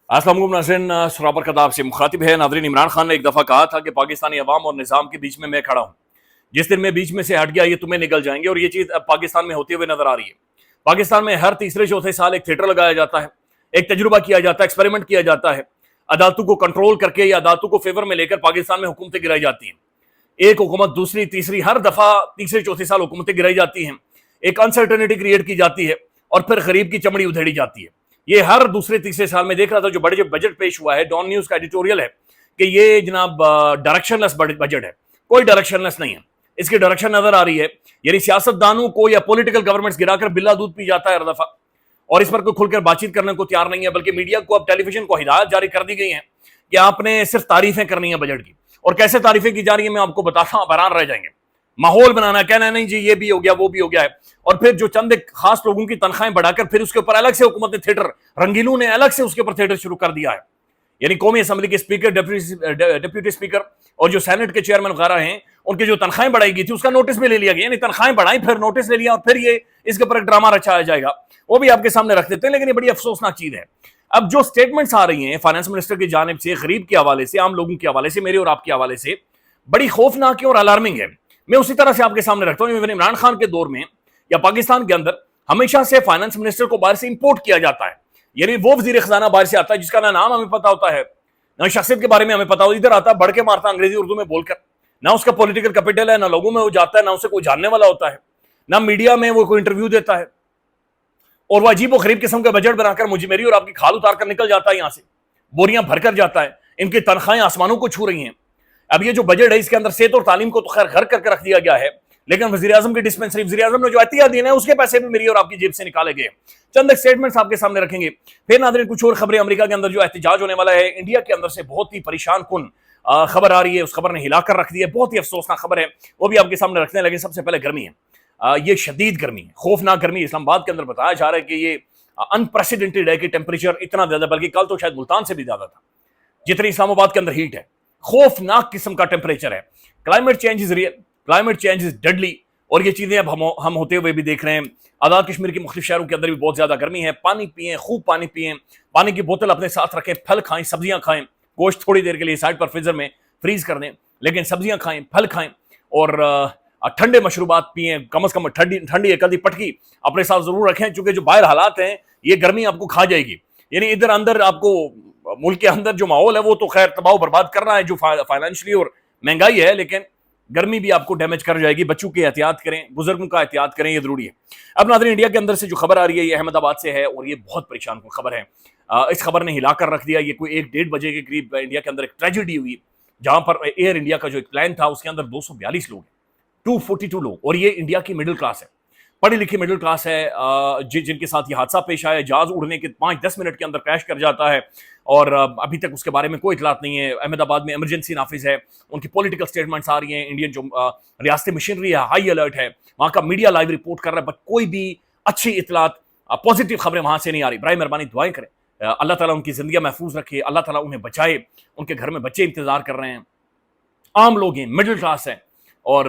अस्सलाम वालेकुम नाज़रीन, सराबर खताब से मुखातिब है। नाज़रीन, इमरान खान ने एक दफ़ा कहा था कि पाकिस्तानी अवाम और निज़ाम के बीच में मैं खड़ा हूँ, जिस दिन मैं बीच में से हट गया ये तुम्हें निकल जाएंगे। और ये चीज़ अब पाकिस्तान में होते हुए नजर आ रही है। पाकिस्तान में हर तीसरे चौथे साल एक थिएटर लगाया जाता है, एक तजुर्बा किया जाता है, एक्सपेरिमेंट किया जाता है। अदालतों को कंट्रोल करके या अदालतों को फेवर में लेकर पाकिस्तान में हुकूमतें गिराई जाती हैं। एक हुकूमत दूसरी तीसरी, हर दफा तीसरे चौथे साल हुकूमतें गिराई जाती हैं, एक अनसर्टेनिटी क्रिएट की जाती है और फिर गरीब की चमड़ी उधेड़ी जाती है। ये हर दूसरे तीसरे साल में देख रहा था। जो बड़े बजट पेश हुआ है, डॉन न्यूज का एडिटोरियल है कि ये जनाब डायरेक्शनलेस बजट है। कोई डायरेक्शनलेस नहीं है, इसकी डायरेक्शन नजर आ रही है। यानी सियासतदानों को या पॉलिटिकल गवर्नमेंट्स गिराकर बिल्ला दूध पी जाता है हर दफा, और इस पर कोई खुलकर बातचीत करने को तैयार नहीं है। बल्कि मीडिया को, अब टेलीविजन को हिदायत जारी कर दी गई है कि आपने सिर्फ तारीफें करनी है बजट की। और कैसे तारीफें की जा रही है मैं आपको बताता हूं, आप हैरान रह जाएंगे। माहौल बनाना, कहना है नहीं जी ये भी हो गया वो भी हो गया है, और फिर जो चंद एक खास लोगों की तनख्वाहें बढ़ाकर फिर उसके ऊपर अलग से हुकूमत ने थिएटर, रंगीलों ने अलग से उसके ऊपर थिएटर शुरू कर दिया है। यानी कौमी असम्बली के स्पीकर, डिप्टी स्पीकर और जो सेनेट के चेयरमैन वगैरह हैं, उनकी जो तनख्वाहें बढ़ाई गई थी उसका नोटिस भी ले लिया गया। यानी तनख्वाहें बढ़ाई, फिर नोटिस ले लिया, और फिर ये इसके ऊपर एक ड्रामा रचाया जाएगा, वो भी आपके सामने रख देते हैं। लेकिन ये बड़ी अफसोसनाक चीज है। अब जो स्टेटमेंट्स आ रही हैं फाइनेंस मिनिस्टर की जानिब से, गरीब के हवाले से, आम लोगों के हवाले से, मेरे और आपके हवाले से, बड़ी खौफनाक है और अलार्मिंग है। मैं उसी तरह से आपके सामने रखता हूं। इमरान खान के दौर में या पाकिस्तान के अंदर हमेशा से फाइनेंस मिनिस्टर को बाहर से इंपोर्ट किया जाता है। यानी वो वजीर खजाना बाहर से आता है जिसका ना नाम हमें पता होता है, ना शख्सियत के बारे में हमें पता होता। इधर आता है बढ़ के मारता अंग्रेजी उर्दू में बोलकर, ना उसका पॉलिटिकल कैपिटल है, ना लोगों में वो जाता है, ना उसे कोई जानने वाला होता है, ना मीडिया में वो कोई इंटरव्यू देता है। और वो अजीब व गरीब किस्म का बजट बनाकर मुझे, मेरी और आपकी खाल उतार कर निकल जाता है, यहां से बोरियां भरकर जाता है। इनकी तनख्वाहें आसमानों को छू रही हैं। अब ये जो बजट है इसके अंदर सेहत और तालीम को तो खैर घर करके रख दिया गया है, लेकिन वजीर आजम की डिस्पेंसरी, वजीर आजम ने जो अतिया दी है उसके पैसे भी मेरी और आपकी जेब से निकाले गए। चंद स्टेटमेंट्स आपके सामने रखेंगे। फिर नाज़रीन कुछ और खबरें, अमेरिका के अंदर जो एहतजाज होने वाला है, इंडिया के अंदर से बहुत ही परेशान कुन खबर आ रही है। उस खबर ने हिलाकर रख दी है, बहुत ही अफसोसनाक खबर है, वो भी आपके सामने रखने लगे। सबसे पहले गर्मी है, ये शदीद गर्मी है, खौफनाक गर्मी। इस्लामाबाद के अंदर बताया जा रहा है कि ये अनप्रेसिडेंटेड है कि टेम्परेचर इतना ज्यादा, बल्कि कल तो शायद मुल्तान से भी ज्यादा था जितनी इस्लामाबाद के अंदर हीट है। खौफनाक किस्म का टेम्परेचर है। Climate change is real, climate change is deadly, और ये चीजें अब हम होते हुए भी देख रहे हैं। आजाद कश्मीर के मुख्तलिफ शहरों के अंदर भी बहुत ज्यादा गर्मी है। पानी पिएं, खूब पानी पिएं, पानी की बोतल अपने साथ रखें, फल खाएं, सब्जियां खाएं, गोश्त थोड़ी देर के लिए साइड पर फ्रीजर में फ्रीज कर दें, लेकिन सब्जियां खाएं, फल खाएं, और ठंडे मशरूबात पिएं। कम से कम ठंडी एक आधी पटकी अपने साथ जरूर रखें, क्योंकि जो बाहर हालात हैं ये गर्मी आपको खा जाएगी। यानी इधर अंदर आपको मुल्क के अंदर जो माहौल है वो तो खैर तबाह बर्बाद करना है, जो फाइनेंशियली और महंगाई है, लेकिन गर्मी भी आपको डैमेज कर जाएगी। बच्चों की एहतियात करें, बुजुर्गों का एहतियात करें, ये जरूरी है। अब नाज़रीन, इंडिया के अंदर से जो खबर आ रही है ये अहमदाबाद से है, और ये बहुत परेशान कुन खबर है। इस खबर ने हिलाकर रख दिया। ये कोई 1-1:30 बजे के करीब इंडिया के अंदर एक ट्रेजेडी हुई, जहां पर एयर इंडिया का जो एक प्लान था उसके अंदर 242 लोग हैं, 242 लोग, और ये इंडिया की मिडिल क्लास है, पढ़ी लिखी मिडिल क्लास है, जिनके साथ ये हादसा पेश आया। जहाज उड़ने के 5-10 मिनट के अंदर क्रैश कर जाता है, और अभी तक उसके बारे में कोई इतलात नहीं है। अहमदाबाद में इमरजेंसी नाफिज है, उनकी पॉलिटिकल स्टेटमेंट्स आ रही हैं। इंडियन जो रियासती मशीनरी है हाई अलर्ट है, वहाँ का मीडिया लाइव रिपोर्ट कर रहा है, बट कोई भी अच्छी इतलात, पॉजिटिव खबरें वहाँ से नहीं आ रही। बराए मेहरबानी दुआएं करें, अल्लाह ताला उनकी जिंदगी महफूज रखे, अल्लाह ताला उन्हें बचाए। उनके घर में बच्चे इंतजार कर रहे हैं, आम लोग हैं, मिडिल क्लास है, और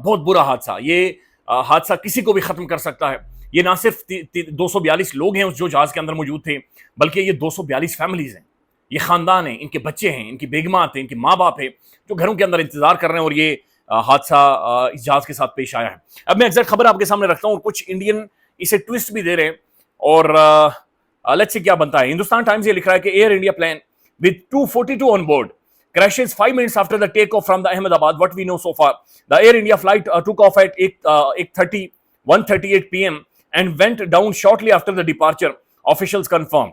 बहुत बुरा हादसा। ये हादसा किसी को भी खत्म कर सकता है। ये ना सिर्फ 242 लोग हैं उस जो जहाज के अंदर मौजूद थे, बल्कि ये 242 फैमिलीज हैं, ये खानदान हैं, इनके बच्चे हैं, इनकी बेगमात हैं, इनके माँ बाप हैं, जो घरों के अंदर इंतजार कर रहे हैं, और ये हादसा इस जहाज के साथ पेश आया है। अब मैं एग्जैक्ट खबर आपके सामने रखता हूँ, और कुछ इंडियन इसे ट्विस्ट भी दे रहे हैं, और लेट्स सी क्या बनता है। हिंदुस्तान टाइम्स ये लिख रहा है कि air India plane with 242 on board crashes 5 minutes after the takeoff from the Ahmedabad. What we know so far, the Air India flight took off at 1:38 p.m. and went down shortly after the departure, officials confirmed.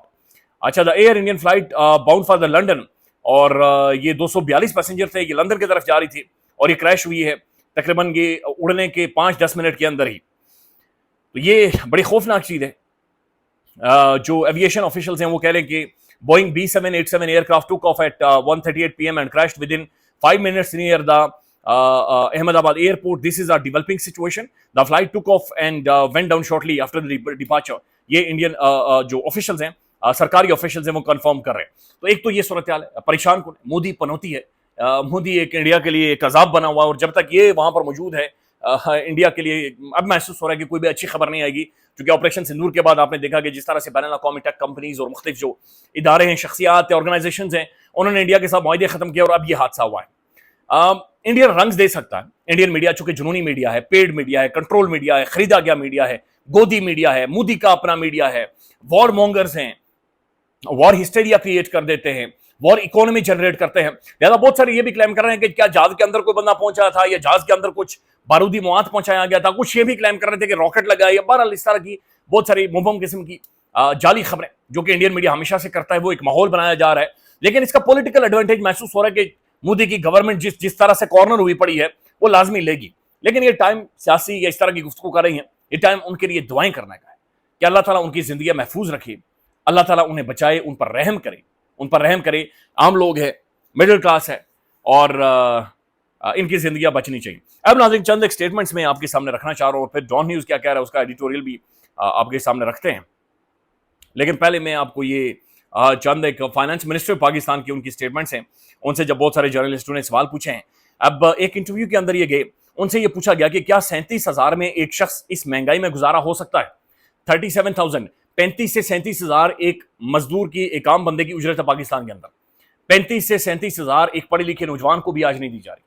अच्छा, the Air Indian flight bound for the London, और ये 242 passenger थे, ये London की तरफ जा रही थी, और ये क्रैश हुई है तकरीबन ये उड़ने के 5-10 मिनट के अंदर ही। तो ये बड़ी खौफनाक चीज है। जो एविएशन ऑफिशियल्स हैं वो कह रहे हैं कि Boeing B787 aircraft took off at 1:38 p.m. and crashed within 5 minutes near the Ahmedabad airport. This is a developing situation. The flight took off and went down shortly after the departure. ये Indian जो officials हैं, सरकारी officials हैं, वो confirm कर रहे हैं। तो एक तो ये सूरत हाल है, परेशान को मोदी पनौती है। मोदी एक इंडिया के लिए एक अजाब बना हुआ है, और जब तक ये वहां पर मौजूद है انڈیا کے لیے اب محسوس ہو رہا ہے کہ کوئی بھی اچھی خبر نہیں آئے گی، کیونکہ آپریشن سندور کے بعد آپ نے دیکھا کہ جس طرح سے بین الاقوامی ٹیک کمپنیز اور مختلف جو ادارے ہیں، شخصیات، آرگنائزیشنز ہیں، انہوں نے انڈیا کے ساتھ معاہدے ختم کیا اور اب یہ حادثہ ہوا ہے۔ انڈین رنگز دے سکتا ہے انڈین میڈیا، چونکہ جنونی میڈیا ہے، پیڈ میڈیا ہے، کنٹرول میڈیا ہے، خریدا گیا میڈیا ہے، گودی میڈیا ہے، مودی کا اپنا میڈیا ہے، وار مونگرز ہیں، وار ہسٹیریا کریٹ کر دیتے ہیں، وار اکانومی جنریٹ کرتے ہیں۔ لہٰذا بہت سارے یہ بھی کلیم کر رہے ہیں کہ کیا جہاز کے اندر کوئی بندہ پہنچا تھا یا جہاز کے اندر کچھ بارودی مواد پہنچایا گیا تھا، کچھ یہ بھی کلیم کر رہے تھے کہ راکٹ لگا، یا بہرحال اس طرح کی بہت ساری مبہم قسم کی جعلی خبریں جو کہ انڈین میڈیا ہمیشہ سے کرتا ہے، وہ ایک ماحول بنایا جا رہا ہے۔ لیکن اس کا پولیٹیکل ایڈوانٹیج محسوس ہو رہا ہے کہ مودی کی گورنمنٹ جس طرح سے کارنر ہوئی پڑی ہے وہ لازمی لے گی، لیکن یہ ٹائم سیاسی یا اس طرح کی گفتگو کر رہی ہیں، یہ ٹائم ان کے لیے دعائیں کرنے کا ہے کہ اللہ تعالیٰ ان کی زندگیاں محفوظ رکھے، اللہ تعالیٰ انہیں بچائے، ان پر رحم کرے۔ عام لوگ ہیں، مڈل کلاس ہے، اور ان کی زندگیاں بچنی چاہیے۔ اب ناظرین چند ایک سٹیٹمنٹس میں آپ کے سامنے رکھنا چاہ رہا ہوں، اور پھر ڈان نیوز کیا کہہ رہا ہے اس کا ایڈیٹوریل بھی آپ کے سامنے رکھتے ہیں۔ لیکن پہلے میں آپ کو یہ چند ایک فائنانس منسٹر پاکستان کی ان کی سٹیٹمنٹس ہیں، ان سے جب بہت سارے جرنلسٹوں نے سوال پوچھے ہیں۔ اب ایک انٹرویو کے اندر یہ گئے، ان سے یہ پوچھا گیا کہ کیا 37,000 میں ایک شخص اس مہنگائی میں گزارا ہو سکتا ہے؟ 37,000، 35 سے 37,000 ایک مزدور کی، ایک عام بندے کی اجرت ہے پاکستان کے اندر۔ 35 سے 37,000 ایک پڑھے لکھے نوجوان کو بھی آج نہیں دی جا رہی،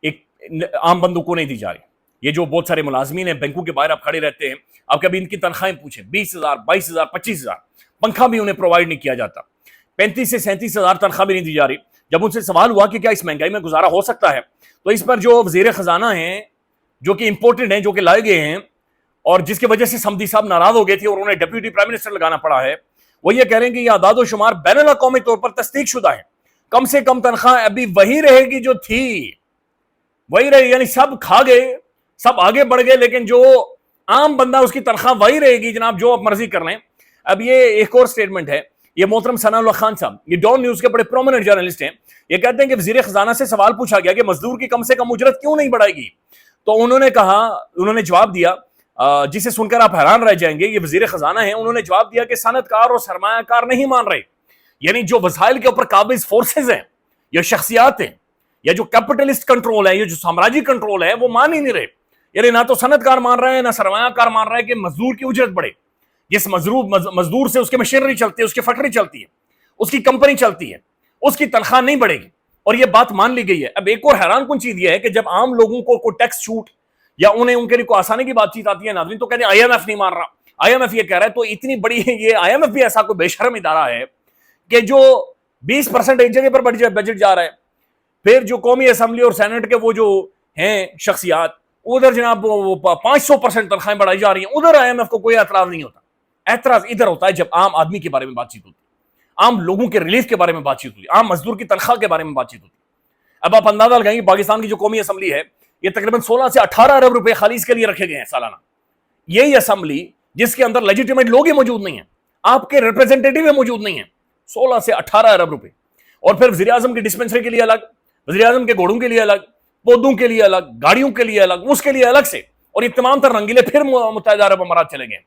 ایک عام بندوں کو نہیں دی جا رہی۔ یہ جو بہت سارے ملازمین ہیں، بینکوں کے باہر آپ کھڑے رہتے ہیں، آپ کبھی ان کی تنخواہیں پوچھیں، 20,000، 22,000، 25,000، پنکھا بھی انہیں پرووائڈ نہیں کیا جاتا۔ 35 سے 37,000 تنخواہ بھی نہیں دی جا رہی۔ جب ان سے سوال ہوا کہ کیا اس مہنگائی میں گزارا ہو سکتا ہے، تو اس پر جو وزیر خزانہ ہیں، جو کہ امپورٹنٹ ہیں، جو کہ لائے گئے ہیں، اور جس کی وجہ سے سمدھی صاحب ناراض ہو گئے تھے اور انہیں ڈپٹی پرائم منسٹر لگانا پڑا ہے، وہ یہ کہہ رہے ہیں کہ یہ اعداد و شمار بین الاقوامی طور پر تصدیق شدہ ہے، کم سے کم تنخواہ ابھی وہی رہے گی جو تھی، وہی رہے گی، یعنی سب کھا گئے، سب آگے بڑھ گئے، لیکن جو عام بندہ اس کی تنخواہ وہی رہے گی، جناب جو آپ مرضی کر لیں۔ اب یہ ایک اور سٹیٹمنٹ ہے، یہ محترم ثناء اللہ خان صاحب، یہ ڈان نیوز کے بڑے پرومیننٹ جرنلسٹ ہیں، یہ کہتے ہیں کہ وزیر خزانہ سے سوال پوچھا گیا کہ مزدور کی کم سے کم اجرت کیوں نہیں بڑھائے گی، تو انہوں نے جواب دیا، جسے سن کر آپ حیران رہ جائیں گے، یہ وزیر خزانہ ہیں، انہوں نے جواب دیا کہ صنعت کار اور سرمایہ کار نہیں مان رہے، یعنی جو وسائل کے اوپر قابض فورسز ہیں یا شخصیات ہیں یا جو کیپٹلسٹ کنٹرول ہے یا جو سامراجی کنٹرول ہے، وہ مان ہی نہیں رہے، یعنی نہ تو صنعت کار مان رہے ہیں، نہ سرمایہ کار مان رہے ہیں کہ مزدور کی اجرت بڑھے۔ جس مزدور سے اس کی مشینری چلتی ہے، اس کی فیکٹری چلتی ہے، اس کی کمپنی چلتی ہے، اس کی تنخواہ نہیں بڑھے گی، اور یہ بات مان لی گئی ہے۔ اب ایک اور حیران کن چیز یہ ہے کہ جب عام لوگوں کو کوئی ٹیکس چھوٹ یا انہیں ان کے لیے کوئی آسانی کی بات چیت آتی ہے ناظرین، تو کہتے ہیں آئی ایم ایف نہیں مان رہا، آئی ایم ایف یہ کہہ رہا ہے، تو اتنی بڑی یہ آئی ایم ایف بھی ایسا کوئی بے شرم ادارہ ہے کہ جو 20% ایک جگہ پر بجٹ جا رہا ہے، پھر جو قومی اسمبلی اور سینٹ کے وہ جو ہیں شخصیات، ادھر جناب 500% تنخواہیں بڑھائی جا رہی ہیں، ادھر آئی ایم ایف کو کوئی اعتراض نہیں ہوتا۔ اعتراض ادھر ہوتا ہے جب عام آدمی کے بارے میں بات چیت ہوتی ہے، عام لوگوں کے ریلیف کے بارے میں بات چیت ہوتی ہے، عام مزدور کی تنخواہ کے بارے میں بات چیت ہوتی ہے۔ اب آپ اندازہ لگائیں گے پاکستان کی جو قومی اسمبلی ہے، یہ تقریباً 16 سے 18 ارب روپے خالی اس کے لیے رکھے گئے ہیں سالانہ۔ یہی اسمبلی جس کے اندر لیجیٹیمیٹ لوگ ہی موجود نہیں ہیں، آپ کے ریپرزینٹیٹیو موجود نہیں ہیں، 16 سے 18 ارب روپے، اور پھر وزیر اعظم کی ڈسپنسری کے لیے الگ، وزیر اعظم کے گھوڑوں کے لیے الگ، پودوں کے لیے الگ، گاڑیوں کے لیے الگ، اس کے لیے الگ سے، اور یہ تمام تر رنگیلے پھر متحدہ عرب امارات چلے گئے۔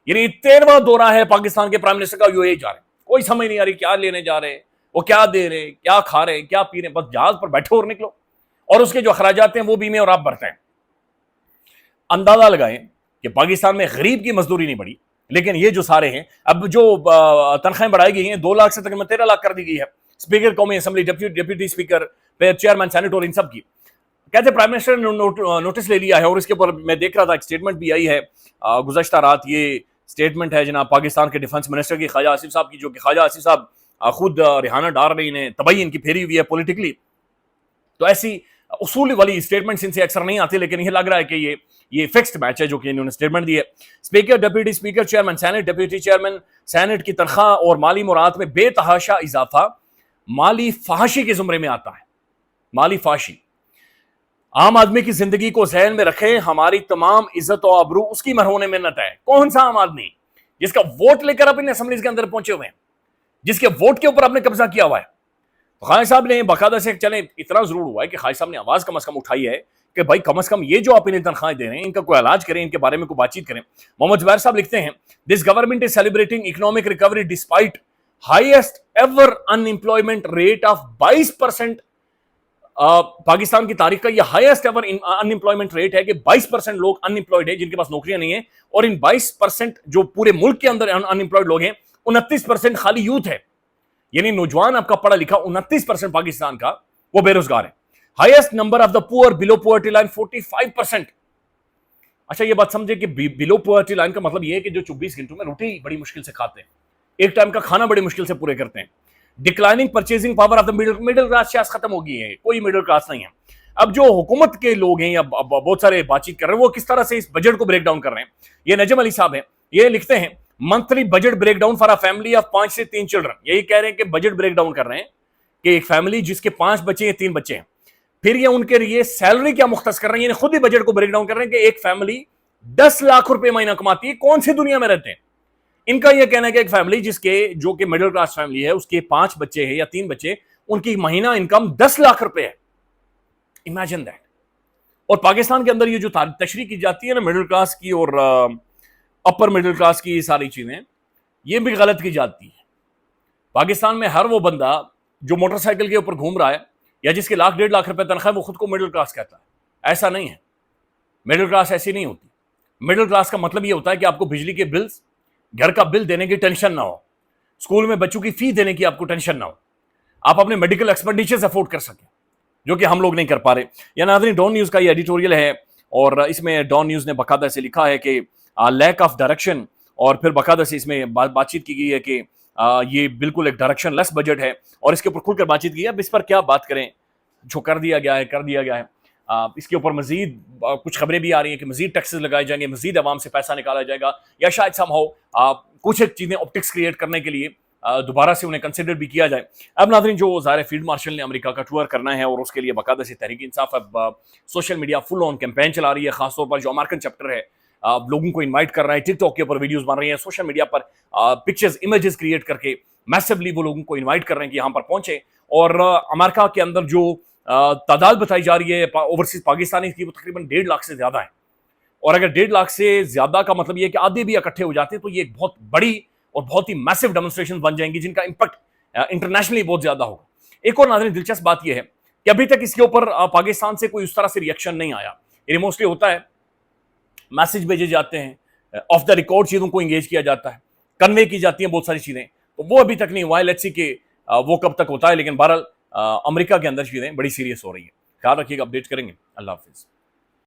یعنی 13واں دورہ ہے پاکستان کے پرائم منسٹر کا، یو اے جا رہے ہیں، کوئی سمجھ نہیں آ رہی کیا لینے جا رہے ہیں، وہ کیا دے رہے ہیں، کیا کھا رہے ہیں، کیا پی رہے ہیں، بس جہاز پر بیٹھو اور نکلو، اور اس کے جو اخراجات ہیں وہ بھی میں اور آپ بھرتے ہیں۔ اندازہ لگائیں کہ پاکستان میں غریب کی مزدوری نہیں بڑھی، لیکن یہ جو سارے ہیں، اب جو تنخواہیں بڑھائی گئی ہیں 2 لاکھ سے تقریباً 13 لاکھ کر دی گئی ہے، اسپیکر قومی اسمبلی، ڈپٹی اسپیکر، پھر چیئرمین سینٹ اور ان سب کی۔ کہتے ہیں پرائم منسٹر نے نوٹس لے لیا ہے، اور اس کے اوپر میں دیکھ رہا تھا ایک سٹیٹمنٹ بھی آئی ہے گزشتہ رات، یہ سٹیٹمنٹ ہے جناب پاکستان کے ڈیفنس منسٹر کی، خواجہ آصف صاحب کی، جو کہ خواجہ آصف صاحب خود ریحانہ ڈال رہی ہیں، تباہی ان کی پھیری ہوئی ہے پولیٹیکلی۔ تو ایسی اصول والی سٹیٹمنٹس ان سے اکثر نہیں آتی، لیکن یہ لگ رہا ہے کہ یہ فکسڈ میچ ہے جو کہ انہوں نے سٹیٹمنٹ دی ہے۔ Speaker, deputy speaker, chairman senate, deputy chairman senate کی تنخواہ اور مالی مراعات میں بے تحاشا اضافہ مالی فحاشی کے زمرے میں آتا ہے۔ مالی فحاشی، عام آدمی کی زندگی کو ذہن میں رکھیں، ہماری تمام عزت و آبرو اس کی مرہون منت ہے۔ کون سا عام آدمی جس کا ووٹ لے کر اپنے اسمبلیز کے اندر پہنچے ہوئے ہیں، جس کے ووٹ کے اوپر آپ نے قبضہ کیا ہوا ہے؟ خواجہ صاحب نے باقاعدہ سے چلیں اتنا ضرور ہوا ہے کہ خواجہ صاحب نے آواز کم از کم اٹھائی ہے کہ بھائی کم از کم یہ جو آپ انہیں تنخواہیں دے رہے ہیں ان کا کوئی علاج کریں، ان کے بارے میں کوئی بات چیت کریں۔ محمد زبیر صاحب لکھتے ہیں this government is celebrating economic recovery despite highest ever in employment rate of 22% Pakistan की तारीख का ये हाईएस्ट एवर अनएम्प्लॉयमेंट रेट है कि 22% लोग अनएम्प्लॉयड है जिनके पास नौकरियां नहीं है, और इन 22% जो पूरे मुल्क के अंदर अनएम्प्लॉयड लोग हैं 29% खाली यूथ है, यानी नौजवान आपका पढ़ा लिखा 29% पाकिस्तान का वो बेरोजगार है। Highest number of the poor below poverty line 45%। अच्छा ये बात समझे कि बिलो पॉवर्टी लाइन का मतलब ये है कि जो 24 घंटों में रोटी बड़ी मुश्किल से खाते हैं, एक टाइम का खाना बड़ी मुश्किल से पूरे करते हैं। Declining purchasing power of the middle class शायद खत्म हो गई है, कोई मिडिल क्लास नहीं है। अब जो हुकूमत के लोग हैं या बहुत सारे बातचीत कर रहे हैं वो किस तरह से इस बजट को ब्रेक डाउन कर रहे हैं, ये नजम अली साहब हैं, ये लिखते हैं monthly budget break down for a family of 5 से 3 चिल्ड्रन। यही कह रहे हैं कि बजट ब्रेक डाउन कर रहे हैं कि एक फैमिली जिसके 5 बच्चे या 3 बच्चे हैं, फिर ये उनके लिए सैलरी क्या मुख्तस कर रहे हैं, खुद ही बजट को ब्रेक डाउन कर रहे हैं कि एक फैमिली 10 लाख रुपए महीना कमाती है, कौन सी दुनिया में रहते हैं। इनका यह कहना है कि एक फैमिली जिसके जो कि मिडिल क्लास फैमिली है उसके 5 बच्चे हैं या 3 बच्चे, उनकी महीना इनकम 10 लाख रुपए है। Imagine that. और पाकिस्तान के अंदर ये जो तशरीह की जाती है ना मिडिल क्लास की और अपर मिडिल क्लास की, ये सारी चीजें ये भी गलत की जाती है। पाकिस्तान में हर वो बंदा जो मोटरसाइकिल के ऊपर घूम रहा है या जिसके 1.5 लाख रुपए तनख्वाह, वो खुद को मिडिल क्लास कहता है। ऐसा नहीं है, मिडिल क्लास ऐसी नहीं होती। मिडिल क्लास का मतलब ये होता है कि आपको बिजली के बिल्स, घर का बिल देने की टेंशन ना हो, स्कूल में बच्चों की फी देने की आपको टेंशन ना हो, आप अपने मेडिकल एक्सपेंडिचर्स अफोर्ड कर सकें, जो कि हम लोग नहीं कर पा रहे। या नाज़रीन, डॉन न्यूज़ का ये एडिटोरियल है और इसमें डॉन न्यूज़ ने बाकायदा से लिखा है कि लैक ऑफ डायरेक्शन, और फिर बाकायदा से इसमें बातचीत की गई है कि ये बिल्कुल एक डायरेक्शन लेस बजट है, और इसके ऊपर खुलकर बातचीत की है। अब इस पर क्या बात करें, जो कर दिया गया है। इसके ऊपर मजीद कुछ खबरें भी आ रही हैं कि मजीद टैक्सेस लगाए जाएंगे, मजीद आवाम से पैसा निकाला जाएगा, या शायद समहाउ कुछ एक चीजें ऑप्टिक्स क्रिएट करने के लिए दोबारा से उन्हें कंसिडर भी किया जाए। अब नाज़रीन, जो ज़ाहिर फील्ड मार्शल ने अमेरिका का टूर करना है और उसके लिए बाकायदा से तहरीक इंसाफ अब social media full on campaign चला रही है। खासतौर पर जो अमेरिकन चैप्टर है लोगों को इन्वाइट कर रहा है, टिकटॉक के ऊपर वीडियोस बन रही हैं, सोशल मीडिया पर पिक्चर्स इमेजेस क्रिएट करके मैसिवली वो लोगों को इन्वाइट कर रहे हैं कि यहाँ पर पहुंचे। और अमेरिका के अंदर जो तादाद बताई जा रही है ओवरसीज पाकिस्तानी की, वो तकरीबन 1.5 लाख से ज्यादा है। और अगर 1.5 लाख से ज्यादा का मतलब ये कि आधे भी इकट्ठे हो जाते हैं तो ये एक बहुत बड़ी और बहुत ही मैसिव डेमोन्स्ट्रेशन बन जाएंगी जिनका इंपैक्ट इंटरनेशनली बहुत ज्यादा होगा। एक और नाज़रीन दिलचस्प बात यह है कि अभी तक इसके ऊपर पाकिस्तान से कोई उस तरह से रिएक्शन नहीं आया। ये मोस्टली होता है मैसेज भेजे जाते हैं, ऑफ द रिकॉर्ड चीजों को एंगेज किया जाता है, कन्वे की जाती हैं बहुत सारी चीजें, तो वो अभी तक नहीं हुआ है। लेट्स सी कि वो कब तक होता है। लेकिन बहरहाल अमेरिका के अंदर चीजें बड़ी सीरियस हो रही है। ख्याल रखिएगा, अपडेट करेंगे। अल्लाह हाफिज।